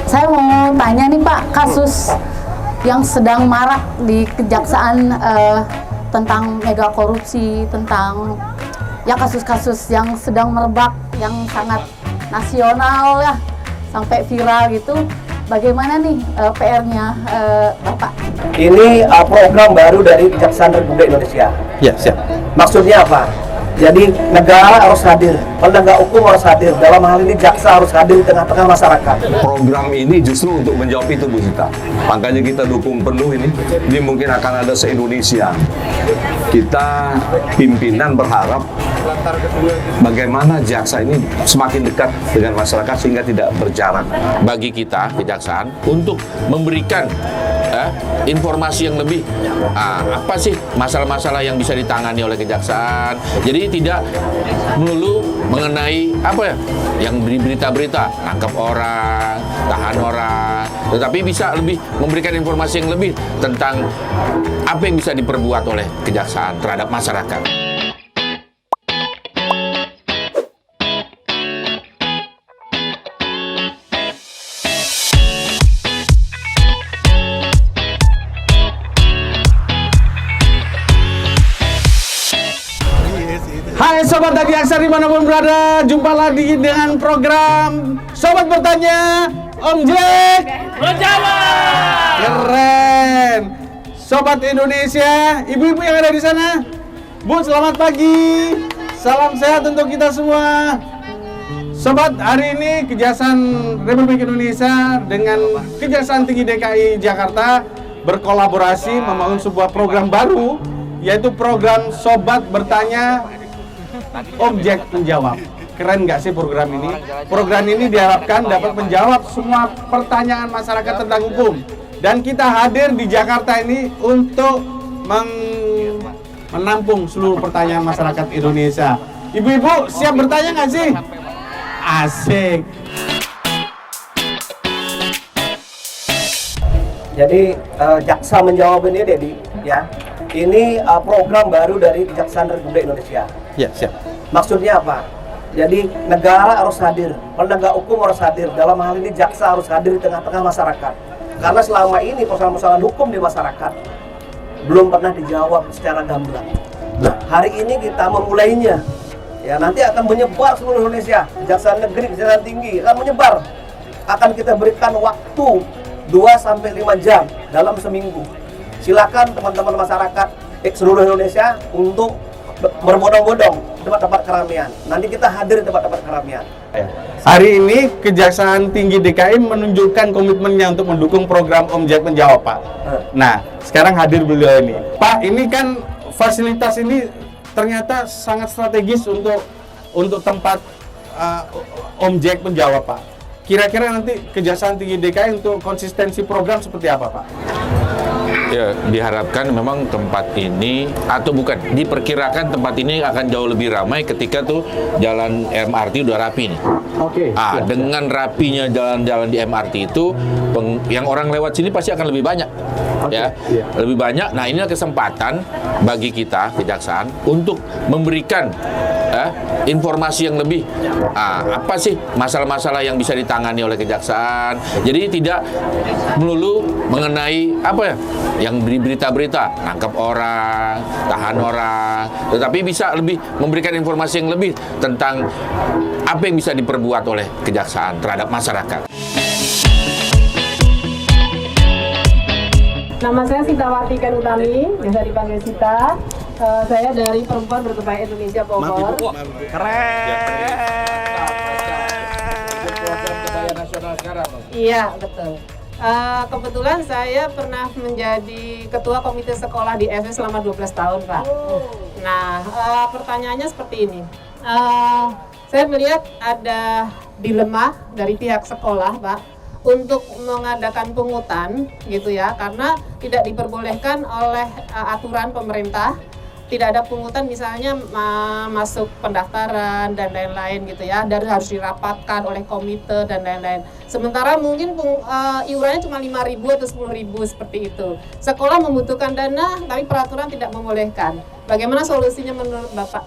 Saya mau tanya nih Pak, kasus yang sedang marak di Kejaksaan tentang mega korupsi, tentang ya kasus-kasus yang sedang merebak, yang sangat nasional ya, sampai viral gitu. Bagaimana nih PR-nya Bapak? Ini program baru dari Kejaksaan Republik Indonesia. Ya, siap. Maksudnya apa? Jadi negara harus hadir, penegak hukum harus hadir. Dalam hal ini jaksa harus hadir di tengah-tengah masyarakat. Program ini justru untuk menjawab itu, Bu Sita. Makanya kita dukung penuh ini. Ini mungkin akan ada se-Indonesia. Kita pimpinan berharap bagaimana jaksa ini semakin dekat dengan masyarakat sehingga tidak berjarak. Bagi kita kejaksaan untuk memberikan informasi yang lebih, apa sih masalah-masalah yang bisa ditangani oleh kejaksaan. Jadi tidak melulu mengenai apa ya, yang berita-berita nangkap orang, tahan orang, tetapi bisa lebih memberikan informasi yang lebih tentang apa yang bisa diperbuat oleh kejaksaan terhadap masyarakat. Hai Sobat Tadi Aksar dimanapun berada, jumpa lagi dengan program Sobat Bertanya Om Jack menjawab. Keren. Sobat Indonesia, ibu-ibu yang ada di sana, Bu, selamat pagi. Salam sehat untuk kita semua. Sobat, hari ini Kejaksaan Republik Indonesia dengan Kejaksaan Tinggi DKI Jakarta berkolaborasi membangun sebuah program baru, yaitu program Sobat Bertanya Om Jack menjawab. Keren nggak sih program ini? Program ini diharapkan dapat menjawab semua pertanyaan masyarakat tentang hukum. Dan kita hadir di Jakarta ini untuk menampung seluruh pertanyaan masyarakat Indonesia. Ibu-ibu siap bertanya nggak sih? Asik. Jadi jaksa menjawab ini, Dedi, ya. Ini program baru dari Kejaksaan Republik Indonesia. Ya, siap. Maksudnya apa? Jadi negara harus hadir, penegak hukum harus hadir. Dalam hal ini jaksa harus hadir di tengah-tengah masyarakat. Karena selama ini persoalan-persoalan hukum di masyarakat belum pernah dijawab secara gamblang. Nah, hari ini kita memulainya. Ya, nanti akan menyebar seluruh Indonesia. Kejaksaan negeri, kejaksaan tinggi akan menyebar. Akan kita berikan waktu 2-5 jam dalam seminggu. Silakan teman-teman masyarakat seluruh Indonesia untuk berbondong-bondong tempat-tempat keramaian. Nanti kita hadir di tempat-tempat keramaian. Hari ini Kejaksaan Tinggi DKI menunjukkan komitmennya untuk mendukung program Om Jack menjawab, Pak. Nah, sekarang hadir beliau ini. Pak, ini kan fasilitas ini ternyata sangat strategis untuk tempat Om Jack menjawab, Pak. Kira-kira nanti Kejaksaan Tinggi DKI untuk konsistensi program seperti apa, Pak? Ya, diharapkan memang tempat ini, atau bukan, diperkirakan tempat ini akan jauh lebih ramai ketika tuh jalan MRT udah rapi nih. Oke. Dengan rapinya jalan-jalan di MRT itu, yang orang lewat sini pasti akan lebih banyak. Ya, lebih banyak. Nah, inilah kesempatan bagi kita kejaksaan untuk memberikan informasi yang lebih. Apa sih masalah-masalah yang bisa ditangani oleh kejaksaan. Jadi tidak melulu mengenai apa ya, yang berita-berita nangkap orang, tahan orang, tetapi bisa lebih memberikan informasi yang lebih tentang apa yang bisa diperbuat oleh kejaksaan terhadap masyarakat. Nama saya Sitawati Kanutami, biasa dipanggil Sita. Saya dari Perempuan Berkebaya Indonesia Bogor. Keren. Iya, betul. Kebetulan saya pernah menjadi ketua komite sekolah di SV selama 12 tahun, Pak. Nah, pertanyaannya seperti ini. Saya melihat ada dilema dari pihak sekolah, Pak, untuk mengadakan pungutan gitu ya, karena tidak diperbolehkan oleh aturan pemerintah. Tidak ada pungutan misalnya masuk pendaftaran dan lain-lain gitu ya, dan harus dirapatkan oleh komite dan lain-lain. Sementara mungkin iurannya cuma 5.000 atau 10.000 seperti itu. Sekolah membutuhkan dana tapi peraturan tidak membolehkan. Bagaimana solusinya menurut Bapak?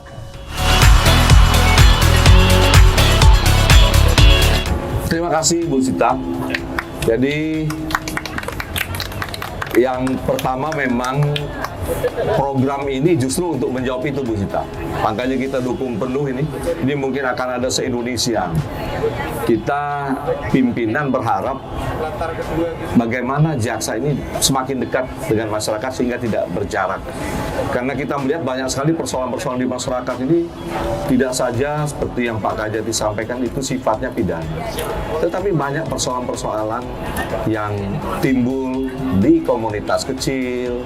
Terima kasih Bu Sita. Jadi yang pertama memang program ini justru untuk menjawab itu, Bu Sita. Makanya kita dukung penuh ini. Ini mungkin akan ada se-Indonesia. Kita pimpinan berharap bagaimana jaksa ini semakin dekat dengan masyarakat sehingga tidak berjarak. Karena kita melihat banyak sekali persoalan-persoalan di masyarakat ini tidak saja seperti yang Pak Kajati sampaikan itu sifatnya pidana. Tetapi banyak persoalan-persoalan yang timbul di komunitas kecil,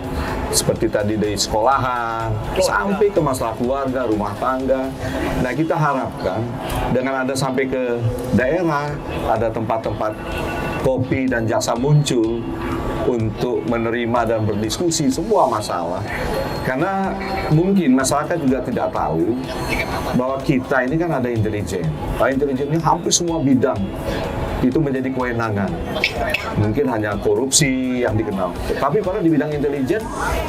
seperti tadi dari sekolahan, sampai ke masalah keluarga, rumah tangga. Nah, kita harapkan dengan ada sampai ke daerah, ada tempat-tempat kopi dan jaksa muncul untuk menerima dan berdiskusi semua masalah. Karena mungkin masyarakat juga tidak tahu bahwa kita ini kan ada intelijen. Nah, intelijen ini hampir semua bidang itu menjadi kewenangan. Mungkin hanya korupsi yang dikenal. Tapi pada di bidang intelijen,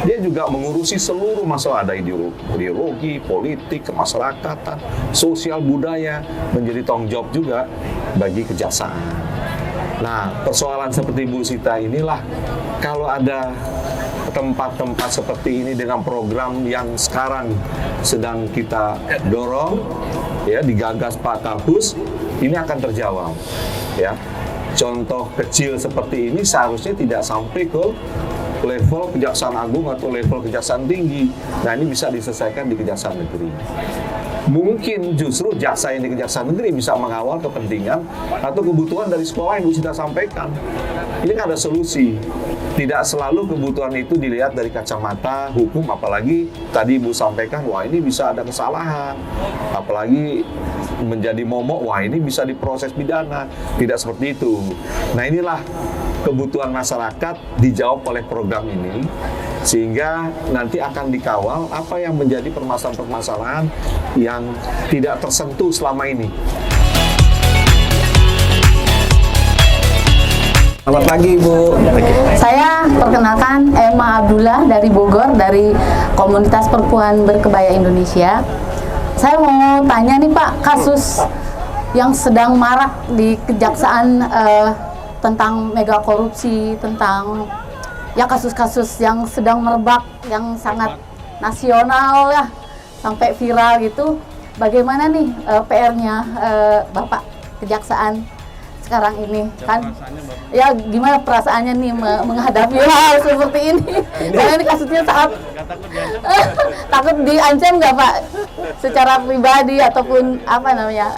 dia juga mengurusi seluruh masalah, ada ideologi, politik, kemasyarakatan, sosial, budaya, menjadi tanggung jawab juga bagi kejaksaan. Nah, persoalan seperti Bu Sita inilah, kalau ada tempat-tempat seperti ini dengan program yang sekarang sedang kita dorong, ya, digagas Pak Kapus, ini akan terjawab. Ya, contoh kecil seperti ini seharusnya tidak sampai ke level Kejaksaan Agung atau level Kejaksaan Tinggi. Nah, ini bisa diselesaikan di Kejaksaan Negeri. Mungkin justru jaksa yang di Kejaksaan Negeri bisa mengawal kepentingan atau kebutuhan dari sekolah yang Bu Sita sampaikan. Ini kan ada solusi. Tidak selalu kebutuhan itu dilihat dari kacamata hukum, apalagi tadi Ibu sampaikan, wah ini bisa ada kesalahan. Apalagi menjadi momok, wah ini bisa diproses pidana. Tidak seperti itu. Nah, inilah kebutuhan masyarakat dijawab oleh program ini, sehingga nanti akan dikawal apa yang menjadi permasalahan-permasalahan yang tidak tersentuh selama ini. Selamat pagi, Bu. Saya perkenalkan Emma Abdullah dari Bogor, dari Komunitas Perempuan Berkebaya Indonesia. Saya mau tanya nih Pak, kasus yang sedang marak di Kejaksaan tentang mega korupsi, tentang ya kasus-kasus yang sedang merebak, yang sangat nasional ya, sampai viral gitu. Bagaimana nih PR-nya Bapak Kejaksaan sekarang ini kan? Ya gimana perasaannya nih menghadapi hal seperti ini? Karena ini kasusnya sangat takut diancam nggak Pak? Secara pribadi ataupun apa namanya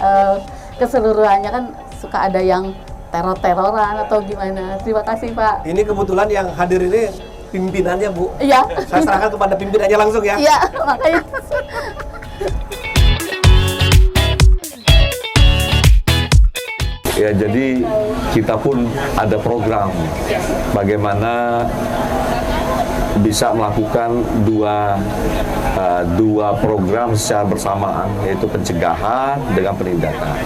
keseluruhannya, kan suka ada yang teror-teroran atau gimana. Terima kasih Pak. Ini kebetulan yang hadir ini pimpinannya, Bu. Iya. Saya serahkan kepada pimpinannya langsung ya. Iya, makanya. Ya, jadi kita pun ada program bagaimana bisa melakukan dua program secara bersamaan, yaitu pencegahan dengan penindakan.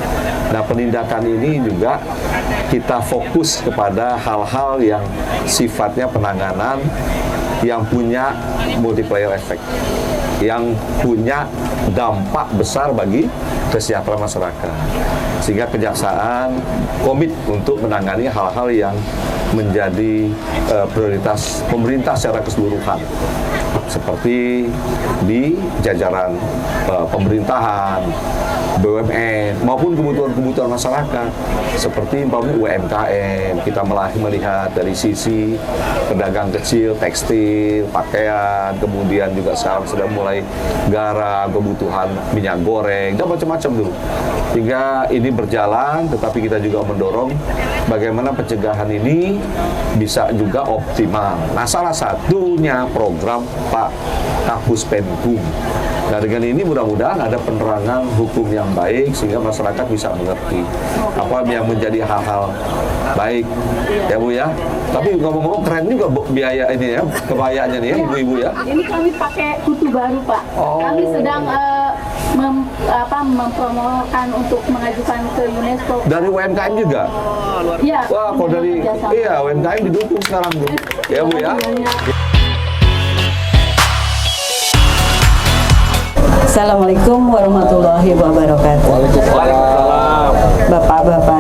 Nah, penindakan ini juga kita fokus kepada hal-hal yang sifatnya penanganan yang punya multiplier effect, yang punya dampak besar bagi kesejahteraan masyarakat. Sehingga kejaksaan komit untuk menangani hal-hal yang menjadi prioritas pemerintah secara keseluruhan, seperti di jajaran pemerintahan, BUMN, maupun kebutuhan-kebutuhan masyarakat, seperti UMKM. Kita melihat dari sisi pedagang kecil, tekstil, pakaian, kemudian juga sekarang sudah mulai garam, kebutuhan minyak goreng, dan macam-macam dulu. Hingga ini berjalan, tetapi kita juga mendorong bagaimana pencegahan ini bisa juga optimal. Nah, salah satunya program Pak Kapus Penkum. Nah, dengan ini mudah-mudahan ada penerangan hukum yang baik sehingga masyarakat bisa mengerti apa yang menjadi hal-hal baik, ya Bu ya. Tapi ngomong-ngomong keren juga biaya ini ya, kebayaannya nih ya Ibu-ibu ya. Ini kami pakai kutu baru Pak. Kami sedang mempromokan untuk mengajukan ke UNESCO. Dari UMKM juga? Iya. Wah, kalau dari UMKM didukung sekarang Bu. Ya Bu ya. Assalamualaikum warahmatullahi wabarakatuh. Waalaikumsalam. Bapak-bapak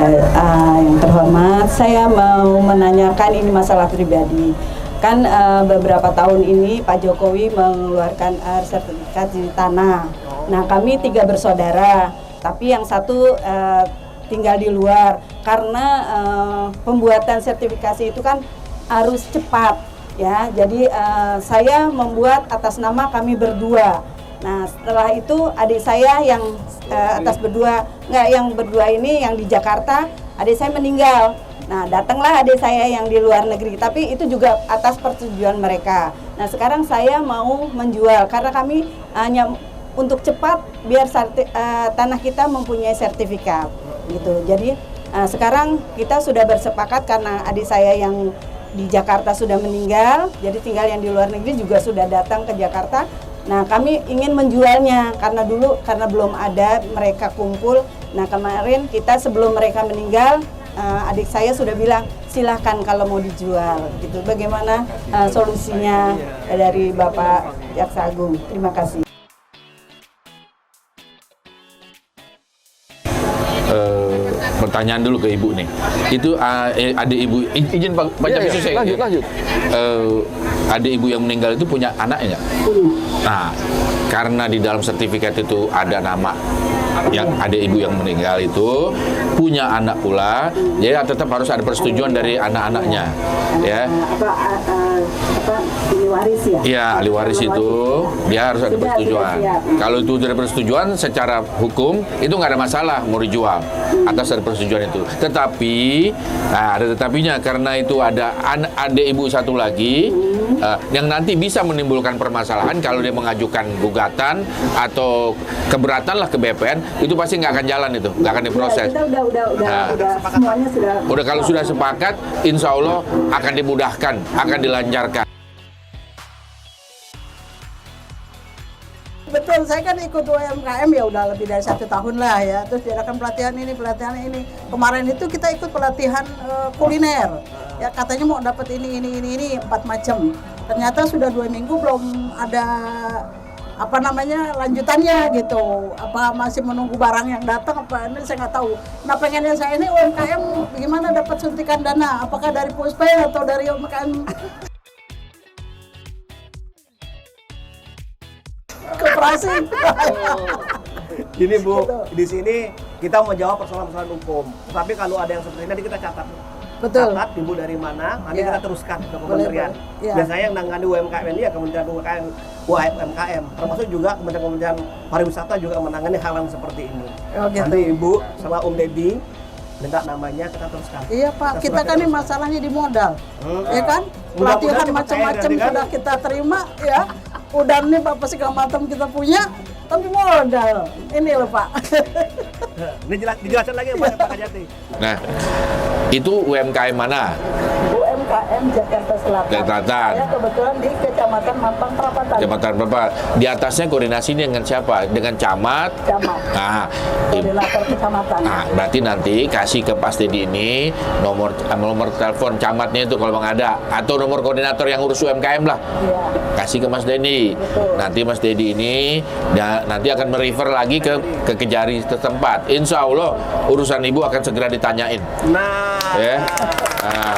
yang terhormat, saya mau menanyakan ini masalah pribadi. Kan beberapa tahun ini Pak Jokowi mengeluarkan sertifikat di tanah. Nah, kami 3 bersaudara, tapi yang satu tinggal di luar karena pembuatan sertifikasi itu kan harus cepat ya. Jadi saya membuat atas nama kami berdua. Nah, setelah itu adik saya yang atas berdua, yang berdua ini yang di Jakarta, adik saya meninggal. Nah, datanglah adik saya yang di luar negeri, tapi itu juga atas persetujuan mereka. Nah, sekarang saya mau menjual karena kami hanya untuk cepat biar tanah kita mempunyai sertifikat gitu. Jadi sekarang kita sudah bersepakat karena adik saya yang di Jakarta sudah meninggal, jadi tinggal yang di luar negeri juga sudah datang ke Jakarta. Nah, kami ingin menjualnya karena belum ada mereka kumpul. Nah, kemarin kita sebelum mereka meninggal, adik saya sudah bilang silahkan kalau mau dijual gitu. Bagaimana solusinya dari Bapak Jaksa Agung? Terima kasih. Pertanyaan dulu ke ibu nih. Itu adik ibu, izin baca bisu saya. Lanjut. Adik ibu yang meninggal itu punya anaknya nggak? Nah, karena di dalam sertifikat itu ada nama yang adik ibu yang meninggal itu punya anak pula, jadi tetap harus ada persetujuan dari anak-anaknya, ya. Ahli waris ya? Iya, ahli waris itu dia harus ada persetujuan. Kalau itu dari persetujuan secara hukum itu nggak ada masalah mau dijual atas dari persetujuan itu. Tetapi ada tetapinya karena itu ada adik ibu satu lagi yang nanti bisa menimbulkan permasalahan kalau dia mengajukan gugatan atau keberatan lah ke BPN, itu pasti nggak akan jalan, itu nggak akan diproses. Ya, kita udah semuanya sudah. Udah kalau sudah sepakat, insya Allah akan dimudahkan, akan dilancarkan. Betul, saya kan ikut UMKM ya udah lebih dari 1 tahun lah ya. Terus diadakan pelatihan ini. Kemarin itu kita ikut pelatihan kuliner. Ya katanya mau dapat ini 4 macam. Ternyata sudah 2 minggu belum ada lanjutannya gitu. Apa masih menunggu barang yang datang apa ini saya nggak tahu. Nah, pengennya saya ini UMKM gimana dapat suntikan dana? Apakah dari Puspe atau dari UMKM koperasi? Gini Bu, di sini kita mau jawab persoalan-persoalan hukum. Tapi kalau ada yang seperti ini nanti kita catat. Betul. Catat Ibu dari mana, nanti Ya. kita teruskan ke kementerian. Ya. Biasanya yang nangani UMKM ini ya Kementerian UMKM. Termasuk juga Kementerian Pariwisata juga menangani hal yang seperti ini. Oh, gitu. Nanti Ibu sama Om Deddy minta namanya kita teruskan. Iya Pak, kita kan ini masalahnya di modal, ya kan? Mudah-mudahan Pelatihan cepat macam-macam cair, kan? sudah kita terima, ya. Udah nih Bapak segala macam kita punya, tapi modal. Ini loh Pak. Ini dijelaskan lagi Pak Kajati. Nah, itu UMKM mana? UMKM Jakarta Selatan. Selatan. Ya, kebetulan di Kecamatan Mampang Perapatan. Jabatan Bapak. Di atasnya koordinasi dengan siapa? Dengan camat. Camat. Nah, Koordinator kecamatan. nah, berarti nanti kasih ke Mas Dedi ini nomor telepon camatnya itu kalau memang ada, atau nomor koordinator yang urus UMKM lah. Iya. Kasih ke Mas Dedi. Betul. Nanti Mas Dedi ini nanti akan merefer lagi ke Kejari setempat. Insya Allah urusan ibu akan segera ditanyain. Nah, Ya. Nah.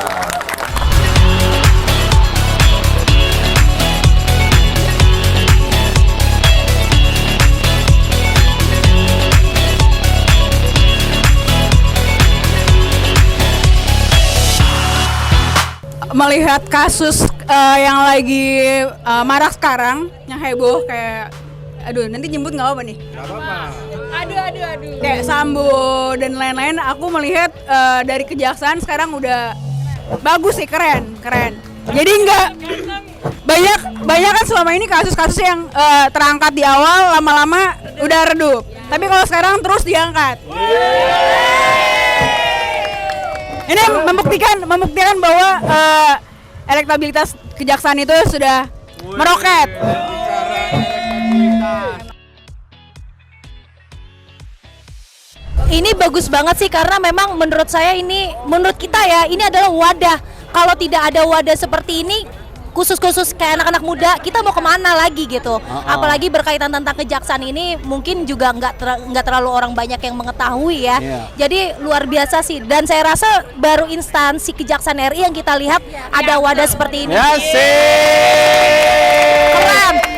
Melihat kasus yang lagi marak sekarang, yang heboh kayak, aduh nanti nyebut nggak apa nih? Nggak apa-apa. Aduh. Kayak Sambo dan lain-lain, aku melihat dari kejaksaan sekarang udah bagus sih, keren. Jadi nggak banyak kan selama ini kasus-kasus yang terangkat di awal, lama-lama udah redup. Tapi kalau sekarang terus diangkat. Ini membuktikan bahwa elektabilitas kejaksaan itu sudah meroket. Ini bagus banget sih karena memang menurut kita ya ini adalah wadah. Kalau tidak ada wadah seperti ini khusus kayak anak-anak muda, kita mau kemana lagi gitu. Apalagi berkaitan tentang kejaksaan ini mungkin juga nggak terlalu orang banyak yang mengetahui ya. Jadi luar biasa sih, dan saya rasa baru instansi Kejaksaan RI yang kita lihat ada wadah seperti ini. Ya, Keren.